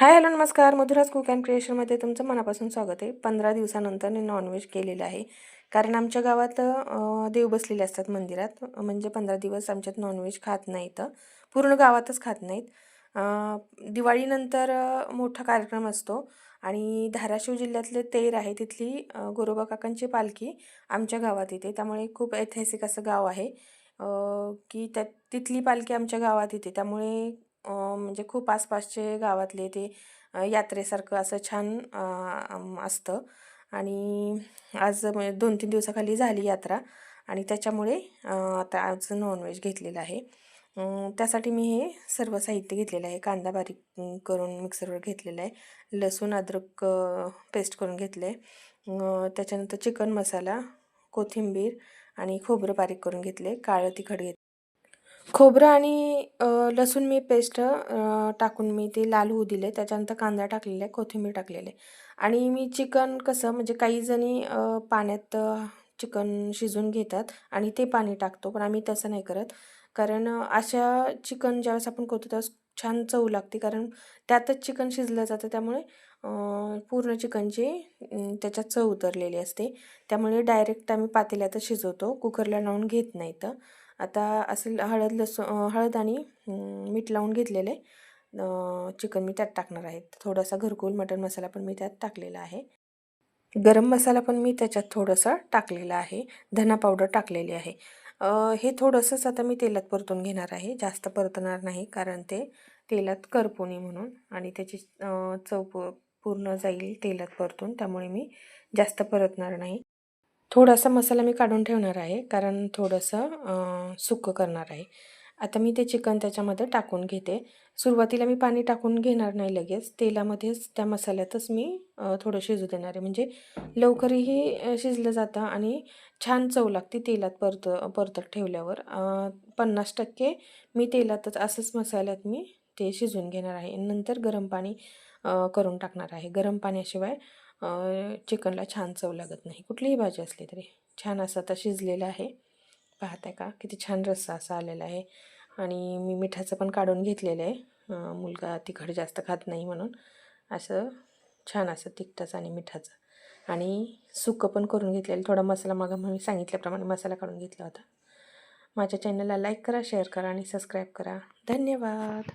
Hi hello नमस्कार. Madhuraj cook and क्रिएशनमध्ये तुमचं मनापासून स्वागत आहे. 15 दिवसानंतर मी नॉनव्हेज केलेलं आहे. कारण आमच्या गावात देव बसलेले असतात मंदिरात. म्हणजे 15 दिवस आमच्यात नॉनव्हेज खात नाहीत. पूर्ण गावातच खात नाहीत. दिवाळीनंतर मोठा कार्यक्रम असतो आणि धाराशिव जिल्ह्यातले तेर आहे तिथली गोरोबा काकांची पालखी आमच्या गावात येते. त्यामुळे खूप ऐतिहासिक असं गाव आहे की तिथली पालखी आमच्या गावात येते. त्यामुळे म्हणजे खूप आसपासचे गावातले ते यात्रेसारखं असं छान असतं. आणि आज 2-3 दिवसाखाली झाली यात्रा आणि त्याच्यामुळे आता आज नॉनव्हेज घेतलेलं आहे. त्यासाठी मी हे सर्व साहित्य घेतलेलं आहे. कांदा बारीक करून मिक्सरवर घेतलेला आहे. लसूण अद्रक पेस्ट करून घेतलं आहे. त्याच्यानंतर चिकन मसाला, कोथिंबीर आणि खोबरं बारीक करून घेतले. काळं तिखट घेतलं. खोबरं आणि लसूण मी पेस्ट टाकून मी ते लाल होऊ दिले. त्याच्यानंतर कांदा टाकलेला आहे, कोथिंबीर टाकलेले आहे. आणि मी चिकन कसं म्हणजे काही जणी पाण्यात चिकन शिजवून घेतात आणि ते पाणी टाकतो, पण आम्ही तसं नाही करत. कारण अशा चिकन ज्यावेळेस आपण करतो त्यावेळेस छान चव लागते, कारण त्यातच चिकन शिजलं जातं. त्यामुळे पूर्ण चिकनची त्याच्यात चव उतरलेली असते. त्यामुळे डायरेक्ट आम्ही पातेल्यातच शिजवतो, कुकरला लावून घेत नाही. तर आता असं हळद आणि मीठ लावून घेतलेले चिकन मी त्यात टाकणार आहे. थोडासा घरकुल मटण मसाला पण मी त्यात टाकलेला आहे. गरम मसाला पण मी त्याच्यात थोडंसं टाकलेला आहे. धना पावडर टाकलेली आहे. हे थोडंसंच आता मी तेलात परतून घेणार आहे. जास्त परतणार नाही, कारण ते तेलात करपू नये म्हणून आणि त्याची चव पूर्ण जाईल तेलात परतून. त्यामुळे मी जास्त परतणार नाही. थोडासा मसाला मी काढून ठेवणार आहे, कारण थोडंसं सुकं करणार आहे. आता मी ते चिकन त्याच्यामध्ये टाकून घेते. सुरुवातीला मी पाणी टाकून घेणार नाही लगेच. तेलामध्येच त्या मसाल्यातच मी थोडं शिजू देणार आहे. म्हणजे लवकरही शिजलं जातं आणि छान चव लागते तेलात परतत ठेवल्यावर. 50% मी तेलातच असंच मसाल्यात मी ते शिजवून घेणार आहे. नंतर गरम पाणी करून टाकणार आहे. गरम पाण्याशिवाय चिकनला छान चव लागत नाही, कुठलीही भाजी असली तरी. छान असं आता शिजलेलं आहे. पाहताय का किती छान रस्सा असा आलेला आहे. आणि मी मिठाचं पण काढून घेतलेलं आहे. मुलगा तिखट जास्त खात नाही म्हणून असं छान असं तिखटाचं आणि मिठाचं आणि सुकं पण करून घेतलेलं. थोडा मसाला मग मी सांगितल्याप्रमाणे मसाला काढून घेतला होता. माझ्या चॅनलला लाईक करा, शेअर करा आणि सबस्क्राईब करा. धन्यवाद.